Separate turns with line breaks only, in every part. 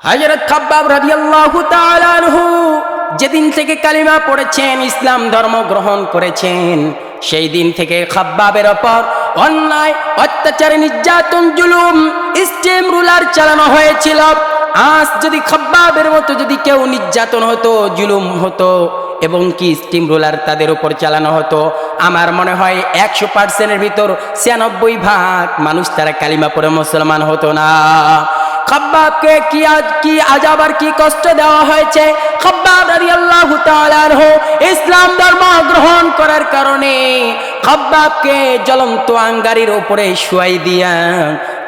হযরত খাব্বাব রাদিয়াল্লাহু তাআলা আনহু যেদিন থেকে কালিমা পড়েছেন, ইসলাম ধর্ম গ্রহণ করেছেন, সেই দিন থেকে খাব্বাবের ওপর অন্যায়, অত্যাচার, নির্যাতন, জুলুম, স্টিম রুলার চালানো হয়েছিল। আজ যদি খাব্বাবের মতো যদি কেউ নির্যাতন হতো, জুলুম হতো এবং কি স্টিম রুলার তাদের উপর চালানো হতো, আমার মনে হয় 100%-এর ভিতর 96% মানুষ তারা কালিমা পড়ে মুসলমান হতো না। খাব্বাবকে কি আযাব আর কি কষ্ট দেওয়া হয়েছে। খাব্বাব রাদিয়াল্লাহু তাআলা আনহু ইসলাম ধর্ম গ্রহণ করার কারণে খাব্বাবকে জ্বলন্ত আঙ্গারের উপরে শুয়াই দিয়া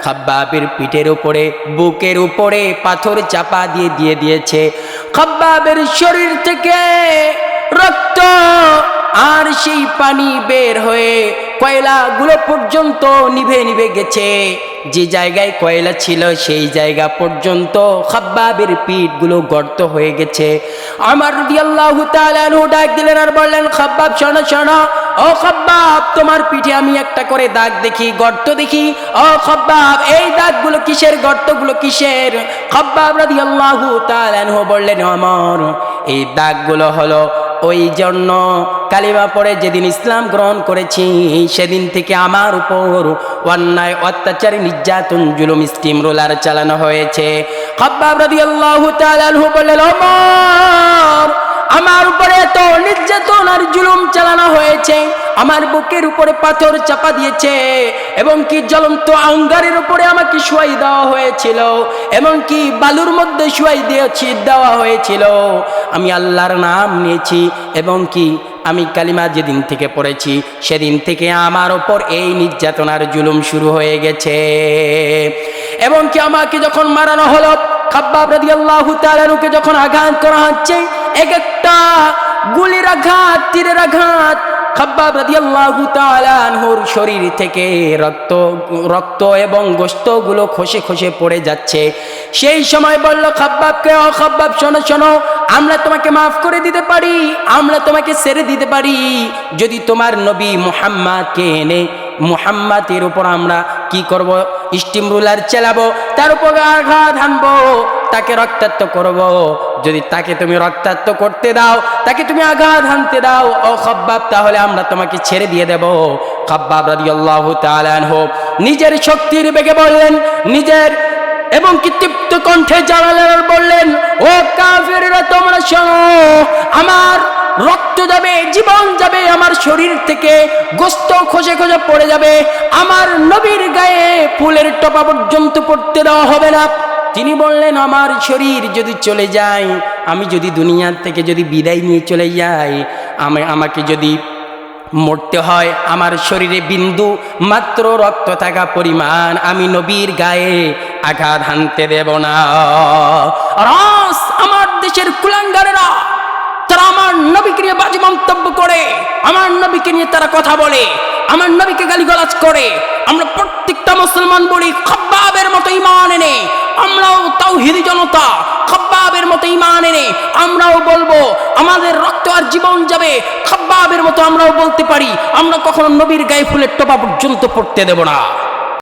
খাব্বাবের পিঠের উপরে, বুকের উপরে পাথর চাপা দিয়ে দিয়েছে। খাব্বাবের শরীর থেকে রক্ত আর সেই পানি বের হয়ে কয়লাগুলো পর্যন্ত নিভে গেছে। যে জায়গায় কয়লা ছিল সেই জায়গা পর্যন্ত খাব্বাবের পিঠগুলো গর্ত হয়ে গেছে। আমার রাদিয়াল্লাহু তাআলা আনহু ডাক দিলেন আর বললেন, খাব্বাব শোনো শোনো, ও খাব্বাব, তোমার পিঠে আমি একটা করে দাগ দেখি, গর্ত দেখি। ও খাব্বাব, এই দাগগুলো কিসের, গর্তগুলো কিসের? খাব্বাব রাদিয়াল্লাহু তাআলা আনহু বললেন, আমার এই দাগগুলো হলো ওই জন্য কালিমা পড়ে যেদিন ইসলাম গ্রহণ করেছি সেদিন থেকে আমার উপর অন্যায়, অত্যাচার, নির্যাতন, জুলুম, স্টিম রোলার চালানো হয়েছে। খাব্বাব রাদিয়াল্লাহু তাআলা আনহু বললেন, ওমর, আমার উপরে এত নির্যাতন আর জুলুম চালানো হয়েছে, আমার বুকের উপরে পাথর চাপা দিয়েছে এবং কি জ্বলন্ত আঙ্গারের উপরে আমাকে শুয়াই দেওয়া হয়েছিল এবং কি বালুর মধ্যে শুয়াই দেওয়া হয়েছিল। আমি আল্লাহর নাম নিয়েছি এবং কি আমি কালিমা যেদিন থেকে পড়েছি সেদিন থেকে আমার ওপর এই নির্যাতন আর জুলুম শুরু হয়ে গেছে। এবং কি আমাকে যখন মারানো হলো, খাব্বাব রাদিয়াল্লাহু তাআলা আনহুকে যখন আঘাত করা হচ্ছে, এক একটা গুলির আঘাত, তীরের আঘাত খাব্বাব রাদিয়াল্লাহু তাআলা আনহুর শরীর থেকে রক্ত এবং গোশতগুলো খসে খসে পড়ে যাচ্ছে। সেই সময় বলল খাব্বাবকে, ও খাব্বাব শোনো শোনো, আমরা তোমাকে মাফ করে দিতে পারি, আমরা তোমাকে ছেড়ে দিতে পারি যদি তোমার নবী মুহাম্মাদকে এনে মুহাম্মাদের উপর আমরা কি করব, স্টিম রুলার চালাবো, তার উপর আঘাত হানবো, তাকে রক্তাক্ত করব। যদি তাকে তুমি রক্তাক্ত করতে দাও, তাকে তুমি আঘাত হানতে দাও, ও খাব্বাব, তাহলে আমরা তোমাকে ছেড়ে দিয়ে দেব। খাব্বাব রাদিয়াল্লাহু তাআলা আনহু নিজের শক্তির বেগে বললেন, নিজের এবং কি তৃপ্ত কণ্ঠে জানালেন, বললেন, ও কাফেররা, তোমরা শোনো, আমার রক্ত যাবে, জীবন যাবে, আমার শরীর থেকে গোশত খসে খসে পড়ে যাবে, আমার নবীর গায়ে ফুলের টোপা পর্যন্ত পড়তে দেওয়া হবে না। তিনি বললেন, আমার শরীর যদি চলে যায়, আমি যদি দুনিয়ার থেকে যদি বিদায় নিয়ে চলে যাই, আমাকে যদি মরতে হয়, আমার শরীরে বিন্দু মাত্র রক্ত থাকা পরিমাণ আমি নবীর গায়ে আঘাত হানতে দেব না। আর আজ আমার দেশের কুলাঙ্গারেরা তারা আমার নবীকে নিয়ে বাজে মন্তব্য করে, আমার নবীকে নিয়ে তারা কথা বলে, আমার নবীকে গালিগালাজ করে। আমরা প্রত্যেকটা মুসলমান বলি, খাব্বাবের মতো ঈমান এনে আমরাও তাওহীদি জনতা, খাব্বাবের মতো ঈমান এনে আমরাও বলবো আমাদের রক্ত আর জীবন যাবে। খাব্বাবের মতো আমরাও বলতে পারি, আমরা কখনো নবীর গায়ে ফুলের টোপা পর্যন্ত পড়তে দেব না।